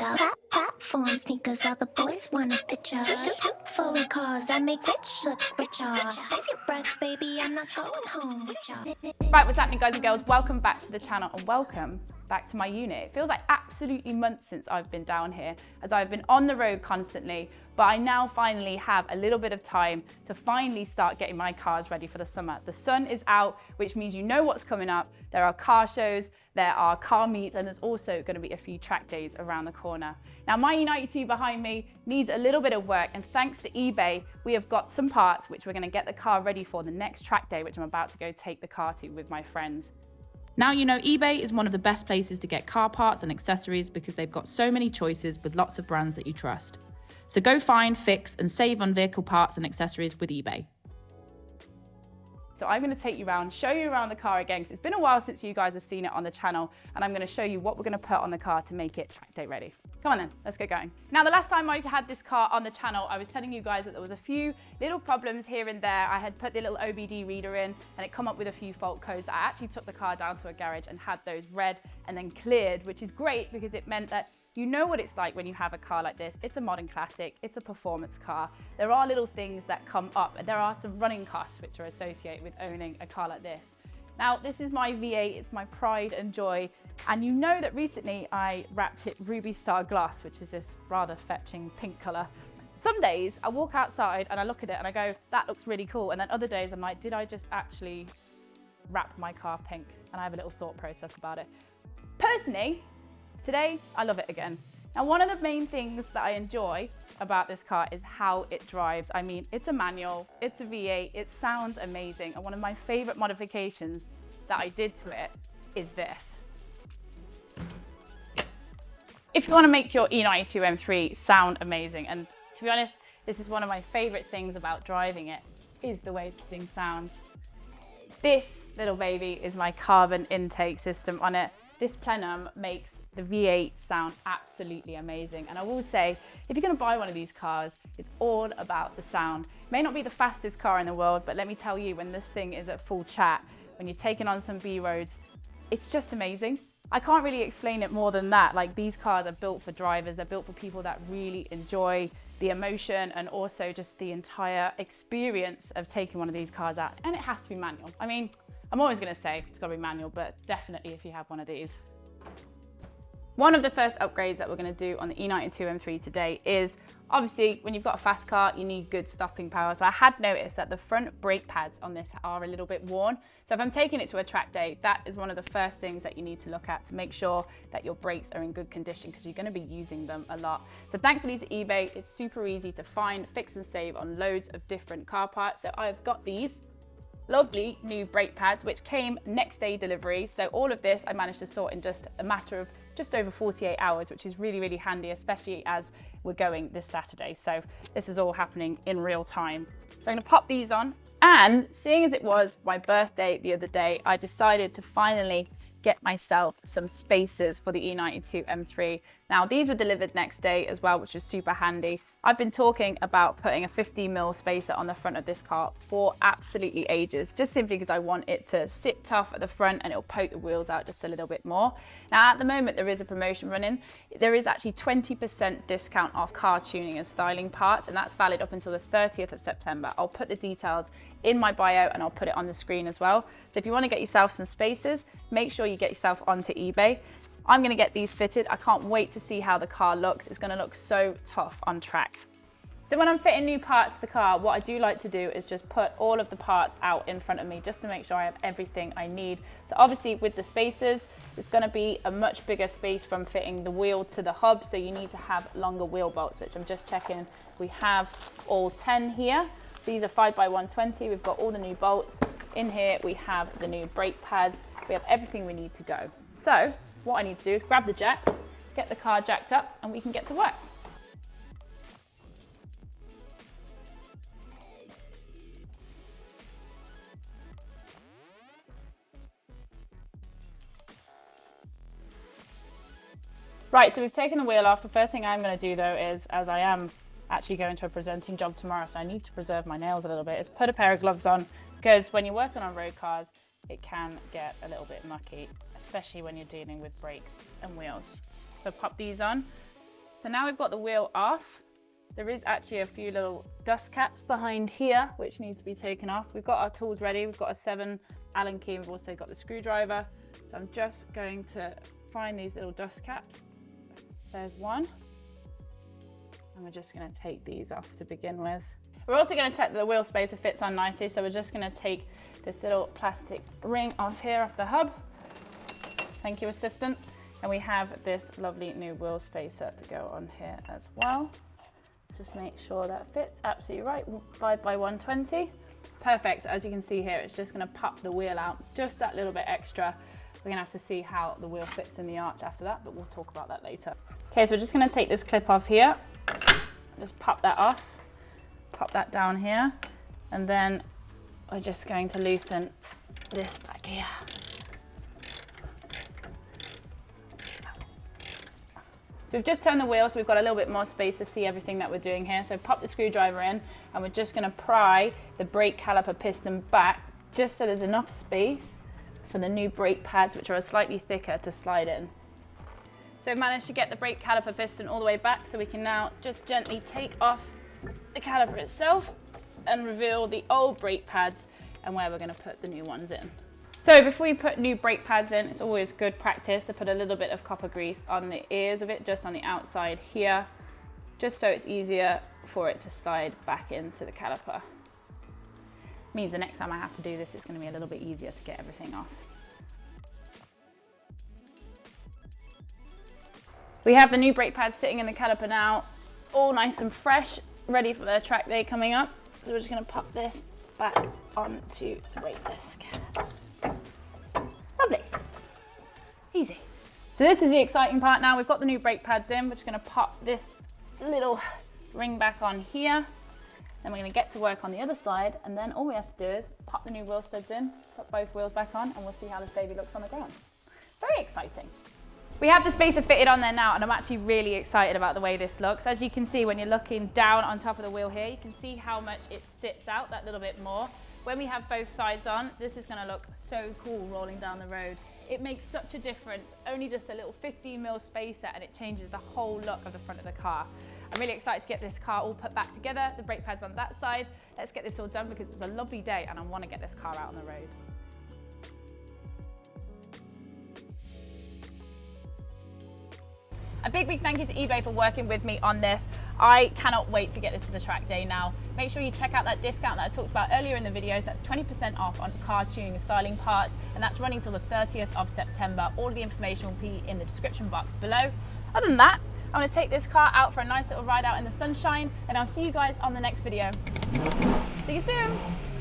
out. Platform sneakers, all the boys wanna picture. Two foreign cars, I make rich look richer. Save your breath, baby, I'm not going home with ya. Right, what's happening, guys and girls? Welcome back to the channel and welcome back to my unit. It feels like absolutely months since I've been down here, as I've been on the road constantly, but I now finally have a little bit of time to finally start getting my cars ready for the summer. The sun is out, which means you know what's coming up. There are car shows, there are car meets, and there's also going to be a few track days around the corner. Now, my United 2 behind me needs a little bit of work, and thanks to eBay, we have got some parts which we're going to get the car ready for the next track day, which I'm about to go take the car to with my friends. Now, you know, eBay is one of the best places to get car parts and accessories because they've got so many choices with lots of brands that you trust. So go find, fix, and save on vehicle parts and accessories with eBay. So I'm going to take you around, show you around the car again, because it's been a while since you guys have seen it on the channel, and I'm going to show you what we're going to put on the car to make it track day ready. Come on then, let's get going. Now, the last time I had this car on the channel, I was telling you guys that there was a few little problems here and there. I had put the little OBD reader in and it come up with a few fault codes. I actually took the car down to a garage and had those read and then cleared, which is great because it meant that you know what it's like when you have a car like this. It's a modern classic, it's a performance car. There are little things that come up and there are some running costs which are associated with owning a car like this. Now, this is my V8, it's my pride and joy. And you know that recently I wrapped it Ruby Star Gloss, which is this rather fetching pink color. Some days I walk outside and I look at it and I go, that looks really cool. And then other days I'm like, did I just actually wrap my car pink? And I have a little thought process about it. Personally, today, I love it again. Now, one of the main things that I enjoy about this car is how it drives. I mean, it's a manual, it's a V8, it sounds amazing. And one of my favorite modifications that I did to it is this. If you want to make your E92 M3 sound amazing, and to be honest, this is one of my favorite things about driving it, is the way this thing sounds. This little baby is my carbon intake system on it. This plenum makes the V8 sound absolutely amazing. And I will say, if you're gonna buy one of these cars, it's all about the sound. It may not be the fastest car in the world, but let me tell you, when this thing is at full chat, when you're taking on some B roads, it's just amazing. I can't really explain it more than that. Like, these cars are built for drivers. They're built for people that really enjoy the emotion and also just the entire experience of taking one of these cars out. And it has to be manual. I mean, I'm always gonna say it's gotta be manual, but definitely if you have one of these. One of the first upgrades that we're going to do on the E92 M3 today is, obviously, when you've got a fast car, you need good stopping power. So I had noticed that the front brake pads on this are a little bit worn. So if I'm taking it to a track day, that is one of the first things that you need to look at to make sure that your brakes are in good condition because you're going to be using them a lot. So thankfully to eBay, it's super easy to find, fix and save on loads of different car parts. So I've got these lovely new brake pads, which came next day delivery. So all of this I managed to sort in just a matter of just over 48 hours, which is really, really handy, especially as we're going this Saturday. So this is all happening in real time. So I'm gonna pop these on. And seeing as it was my birthday the other day, I decided to finally get myself some spacers for the E92 M3. Now, these were delivered next day as well, which was super handy. I've been talking about putting a 50mm spacer on the front of this car for absolutely ages, just simply because I want it to sit tough at the front and it'll poke the wheels out just a little bit more. Now, at the moment, there is a promotion running. There is actually 20% discount off car tuning and styling parts, and that's valid up until the 30th of September. I'll put the details in my bio and I'll put it on the screen as well. So if you want to get yourself some spacers, make sure you get yourself onto eBay. I'm going to get these fitted. I can't wait to see how the car looks. It's going to look so tough on track. So when I'm fitting new parts to the car, what I do like to do is just put all of the parts out in front of me just to make sure I have everything I need. So obviously with the spacers, it's going to be a much bigger space from fitting the wheel to the hub. So you need to have longer wheel bolts, which I'm just checking. We have all 10 here. So these are 5x120. We've got all the new bolts. In here, we have the new brake pads. We have everything we need to go. So what I need to do is grab the jack, get the car jacked up, and we can get to work. Right, so we've taken the wheel off. The first thing I'm going to do though is, as I am actually going to a presenting job tomorrow, so I need to preserve my nails a little bit, is put a pair of gloves on, because when you're working on road cars, it can get a little bit mucky, especially when you're dealing with brakes and wheels. So pop these on. So now we've got the wheel off. There is actually a few little dust caps behind here, which need to be taken off. We've got our tools ready. We've got a 7 Allen key. We've also got the screwdriver. So I'm just going to find these little dust caps. There's one. And we're just going to take these off to begin with. We're also going to check that the wheel spacer fits on nicely. So we're just going to take this little plastic ring off here, off the hub. Thank you, assistant. And we have this lovely new wheel spacer to go on here as well. Just make sure that fits absolutely right. 5 by 120. Perfect. So as you can see here, it's just going to pop the wheel out just that little bit extra. We're going to have to see how the wheel fits in the arch after that, but we'll talk about that later. Okay, so we're just going to take this clip off here. Just pop that off. Pop that down here. And then we're just going to loosen this back here. So we've just turned the wheel, so we've got a little bit more space to see everything that we're doing here. So pop the screwdriver in, and we're just going to pry the brake caliper piston back, just so there's enough space for the new brake pads, which are slightly thicker, to slide in. So we've managed to get the brake caliper piston all the way back, so we can now just gently take off the caliper itself and reveal the old brake pads and where we're going to put the new ones in. So before you put new brake pads in, it's always good practice to put a little bit of copper grease on the ears of it, just on the outside here, just so it's easier for it to slide back into the caliper. Means the next time I have to do this, it's going to be a little bit easier to get everything off. We have the new brake pads sitting in the caliper now, all nice and fresh, ready for the track day coming up. So we're just going to pop this back onto the brake disc. Lovely, easy. So this is the exciting part now. We've got the new brake pads in. We're just going to pop this little ring back on here. Then we're going to get to work on the other side, and then all we have to do is pop the new wheel studs in, put both wheels back on, and we'll see how this baby looks on the ground. Very exciting. We have the spacer fitted on there now, and I'm actually really excited about the way this looks. As you can see, when you're looking down on top of the wheel here, you can see how much it sits out that little bit more. When we have both sides on, this is going to look so cool rolling down the road. It makes such a difference, only just a little 15mm spacer, and it changes the whole look of the front of the car. I'm really excited to get this car all put back together, the brake pads on that side. Let's get this all done because it's a lovely day and I want to get this car out on the road. A big thank you to eBay for working with me on this. I cannot wait to get this to the track day now. Make sure you check out that discount that I talked about earlier in the videos. That's 20% off on car tuning and styling parts, and that's running till the 30th of September. All of the information will be in the description box below. Other than that, I'm going to take this car out for a nice little ride out in the sunshine, and I'll see you guys on the next video. See you soon.